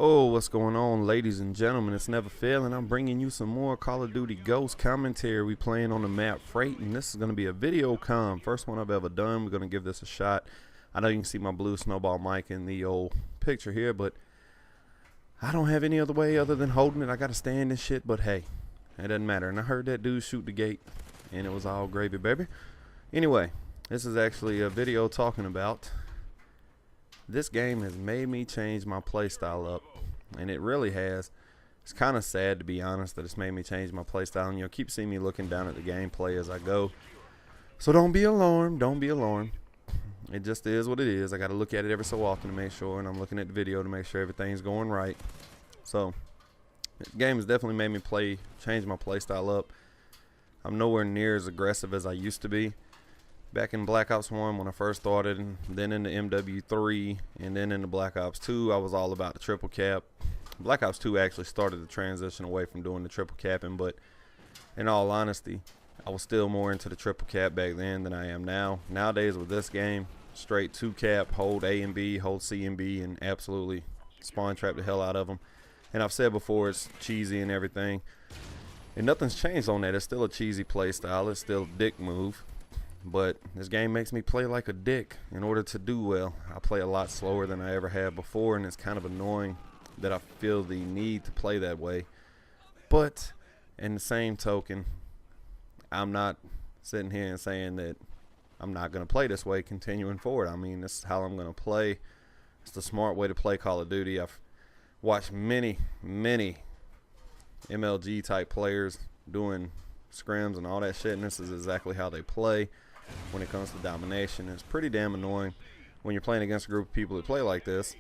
Oh, what's going on, ladies and gentlemen? It's Never Failing. I'm bringing you some more Call of Duty Ghosts Commentary. We playing on the map Freight, and this is going to be a video comm. First one I've ever done. We're going to give this a shot. I know you can see my blue snowball mic in the old picture here, but I don't have any other way other than holding it. I got to stand and shit, but hey, it doesn't matter. And I heard that dude shoot the gate, and it was all gravy, baby. Anyway, this is actually a video talking about this game has made me change my playstyle up, and it really has. It's kind of sad, to be honest, that it's made me change my playstyle, and you'll keep seeing me looking down at the gameplay as I go. So don't be alarmed. Don't be alarmed. It just is what it is. I got to look at it every so often to make sure, and I'm looking at the video to make sure everything's going right. So the game has definitely made me change my playstyle up. I'm nowhere near as aggressive as I used to be. Back in Black Ops 1 when I first started, and then in the MW3, and then in the Black Ops 2, I was all about the triple cap. Black Ops 2 actually started the transition away from doing the triple capping, but in all honesty, I was still more into the triple cap back then than I am now. Nowadays with this game, straight 2 cap, hold A and B, hold C and B, and absolutely spawn trap the hell out of them. And I've said before, it's cheesy and everything, and nothing's changed on that. It's still a cheesy play style. It's still a dick move. But this game makes me play like a dick in order to do well. I play a lot slower than I ever have before, and it's kind of annoying that I feel the need to play that way. But in the same token, I'm not sitting here and saying that I'm not going to play this way continuing forward. I mean, this is how I'm going to play. It's the smart way to play Call of Duty. I've watched many MLG type players doing scrims and all that shit, and this is exactly how they play when it comes to domination. It's pretty damn annoying when you're playing against a group of people that play like this,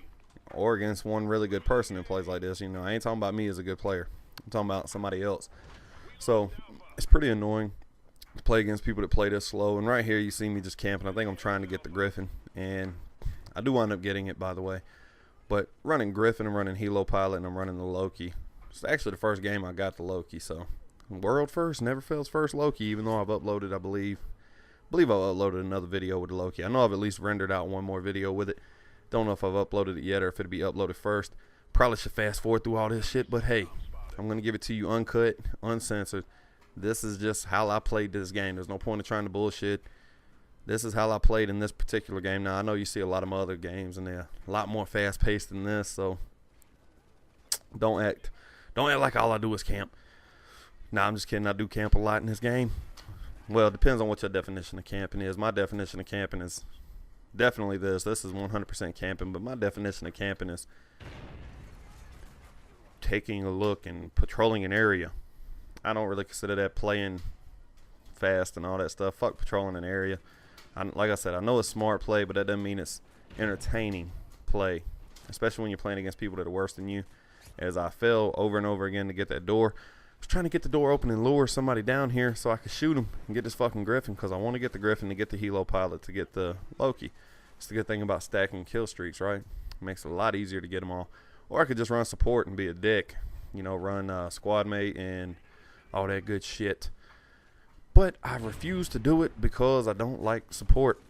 or against one really good person that plays like this. You know, I ain't talking about me as a good player. I'm talking about somebody else. So it's pretty annoying to play against people that play this slow. And right here you see me just camping. I think I'm trying to get the Griffin, and I do wind up getting it, by the way. But running Griffin and running Helo Pilot, and I'm running the Loki. It's actually the first game I got the Loki, so world first, never fails first Loki, even though I've uploaded, I believe I've uploaded another video with the Loki. I know I've at least rendered out one more video with it. Don't know if I've uploaded it yet or if it'll be uploaded first. Probably should fast forward through all this shit, but hey, I'm going to give it to you uncut, uncensored. This is just how I played this game. There's no point in trying to bullshit. This is how I played in this particular game. Now, I know you see a lot of my other games, and they're a lot more fast-paced than this, so don't act like all I do is camp. Nah, I'm just kidding. I do camp a lot in this game. Well, it depends on what your definition of camping is. My definition of camping is definitely this. This is 100% camping, but my definition of camping is taking a look and patrolling an area. I don't really consider that playing fast and all that stuff. Fuck patrolling an area. Like I said, I know it's smart play, but that doesn't mean it's entertaining play, especially when you're playing against people that are worse than you. As I fell over and over again to get that door. I was trying to get the door open and lure somebody down here so I could shoot him and get this fucking Griffin, because I want to get the Griffin to get the Helo Pilot to get the Loki. It's the good thing about stacking kill streaks, right? It makes it a lot easier to get them all. Or I could just run support and be a dick, you know, run squad mate and all that good shit. But I refuse to do it because I don't like support.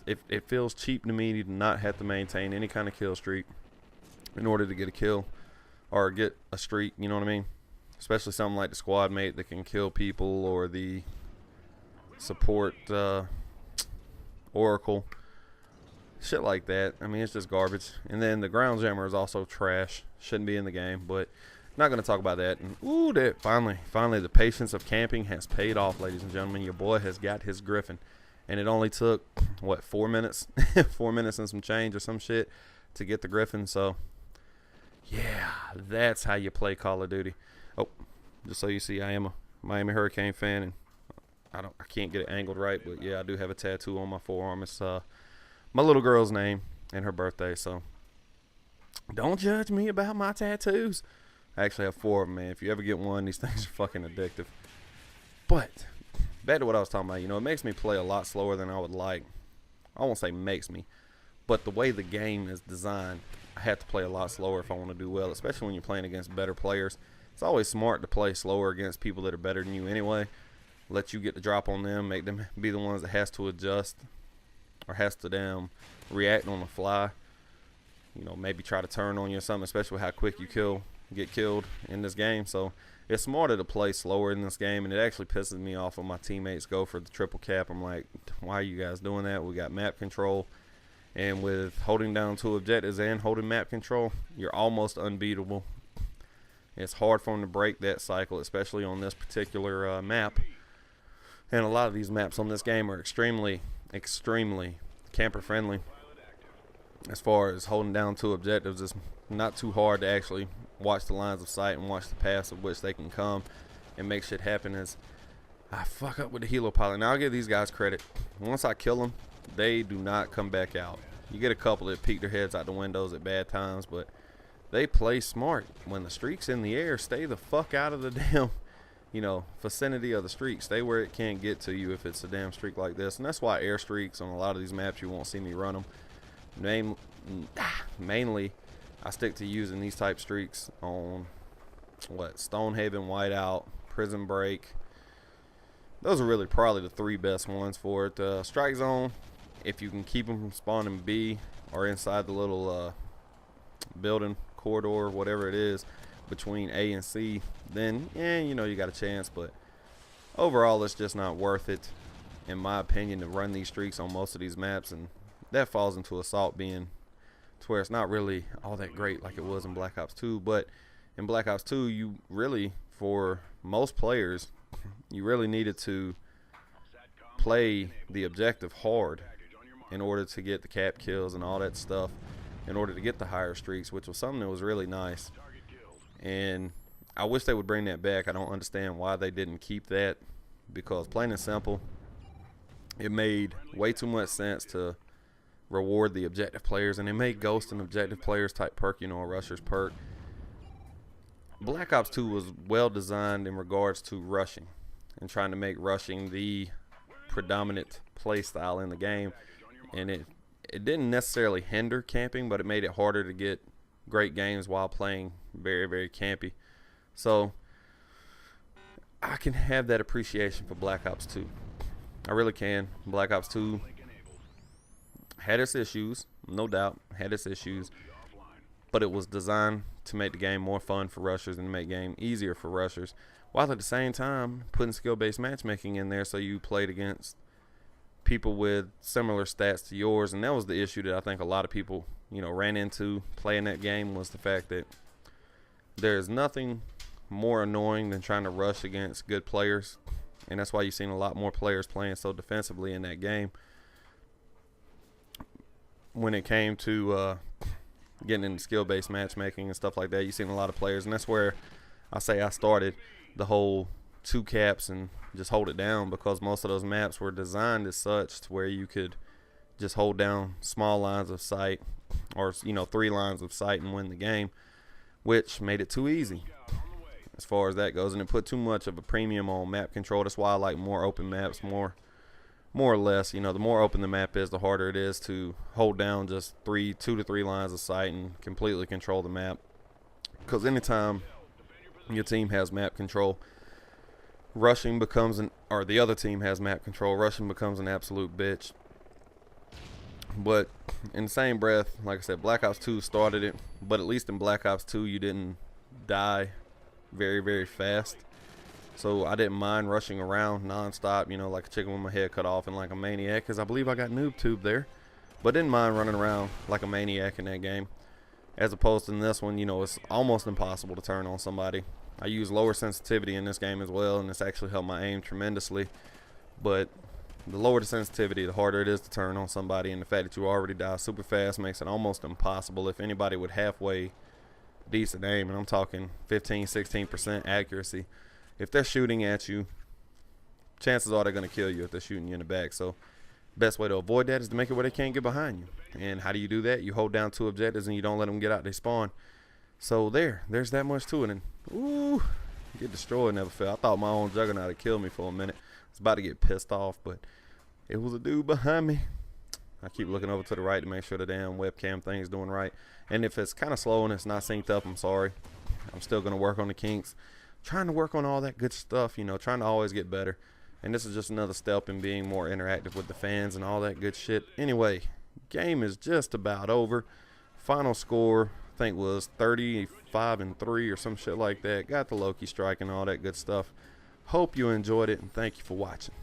It feels cheap to me to not have to maintain any kind of kill streak in order to get a kill or get a streak, you know what I mean? Especially something like the squad mate that can kill people, or the support Oracle, shit like that. I mean, it's just garbage. And then the ground jammer is also trash, shouldn't be in the game, but not going to talk about that. And ooh, that finally the patience of camping has paid off, ladies and gentlemen. Your boy has got his Griffin, and it only took what, 4 minutes 4 minutes and some change or some shit to get the Griffin. So yeah, that's how you play Call of Duty. Oh, just so you see, I am a Miami Hurricane fan, and I can't get it angled right, but yeah, I do have a tattoo on my forearm. It's my little girl's name and her birthday, so don't judge me about my tattoos. I actually have 4 of them, man. If you ever get one, these things are fucking addictive. But back to what I was talking about, you know, it makes me play a lot slower than I would like. I won't say makes me, but the way the game is designed, I have to play a lot slower if I want to do well, especially when you're playing against better players. It's always smart to play slower against people that are better than you anyway. Let you get the drop on them, make them be the ones that has to adjust or has to react on the fly. you know, maybe try to turn on you or something, especially with how quick you get killed in this game. So it's smarter to play slower in this game, and it actually pisses me off when my teammates go for the triple cap. I'm like, why are you guys doing that? We got map control, and with holding down 2 objectives and holding map control, you're almost unbeatable. It's hard for them to break that cycle, especially on this particular map. And a lot of these maps on this game are extremely camper friendly. As far as holding down 2 objectives, it's not too hard to actually watch the lines of sight and watch the paths of which they can come and make shit happen. As I fuck up with the helo pilot. Now I'll give these guys credit. Once I kill them, they do not come back out. You get a couple that peek their heads out the windows at bad times, but they play smart. When the streak's in the air, stay the fuck out of the damn, you know, vicinity of the streak. Stay where it can't get to you if it's a damn streak like this. And that's why air streaks on a lot of these maps, you won't see me run them. Mainly, I stick to using these type streaks on Stonehaven, Whiteout, Prison Break. Those are really probably the 3 best ones for it. Strike Zone, if you can keep them from spawning B or inside the little building corridor, whatever it is, between A and C, then yeah, you know, you got a chance. But overall, it's just not worth it, in my opinion, to run these streaks on most of these maps. And that falls into Assault being to where it's not really all that great like it was in Black Ops 2. But in Black Ops 2, you really, for most players, you really needed to play the objective hard in order to get the cap kills and all that stuff, in order to get the higher streaks, which was something that was really nice. And I wish they would bring that back. I don't understand why they didn't keep that, because plain and simple, it made way too much sense to reward the objective players, and it made Ghost and objective players type perk, you know, a rusher's perk. Black Ops 2 was well designed in regards to rushing and trying to make rushing the predominant play style in the game, and it didn't necessarily hinder camping, but it made it harder to get great games while playing very campy. So I can have that appreciation for Black Ops 2. I really can. Black Ops 2 had its issues, no doubt, had its issues, but it was designed to make the game more fun for rushers and to make the game easier for rushers, while at the same time putting skill-based matchmaking in there so you played against people with similar stats to yours. And that was the issue that I think a lot of people, you know, ran into playing that game, was the fact that there's nothing more annoying than trying to rush against good players. And that's why you've seen a lot more players playing so defensively in that game. When it came to getting into skill-based matchmaking and stuff like that, you've seen a lot of players, and that's where I say I started the whole 2 caps and just hold it down, because most of those maps were designed as such to where you could just hold down small lines of sight, or, you know, 3 lines of sight and win the game, which made it too easy as far as that goes, and it put too much of a premium on map control. That's why I like more open maps, more or less. You know, the more open the map is, the harder it is to hold down just 2 to 3 lines of sight and completely control the map, because anytime your team has map control, rushing becomes or the other team has map control, rushing becomes an absolute bitch. But in the same breath, like I said, Black Ops 2 started it, but at least in Black Ops 2 you didn't die very fast. So I didn't mind rushing around non-stop, you know, like a chicken with my head cut off and like a maniac, because I believe I got noob tube there. But didn't mind running around like a maniac in that game. As opposed to in this one, you know, it's almost impossible to turn on somebody. I use lower sensitivity in this game as well, and it's actually helped my aim tremendously. But the lower the sensitivity, the harder it is to turn on somebody, and the fact that you already die super fast makes it almost impossible. If anybody with halfway decent aim, and I'm talking 15-16% accuracy, if they're shooting at you, chances are they're going to kill you if they're shooting you in the back. So best way to avoid that is to make it where they can't get behind you. And how do you do that? You hold down 2 objectives and you don't let them get out they spawn. So there's that much to it. And ooh, get destroyed never fail. I thought my own Juggernaut had killed me for a minute. I was about to get pissed off, but it was a dude behind me. I keep looking over to the right to make sure the damn webcam thing's doing right. And if it's kind of slow and it's not synced up, I'm sorry. I'm still going to work on the kinks. Trying to work on all that good stuff, you know, trying to always get better. And this is just another step in being more interactive with the fans and all that good shit. Anyway, game is just about over. Final score, I think, was 35-3 or some shit like that. Got the Loki strike and all that good stuff. Hope you enjoyed it, and thank you for watching.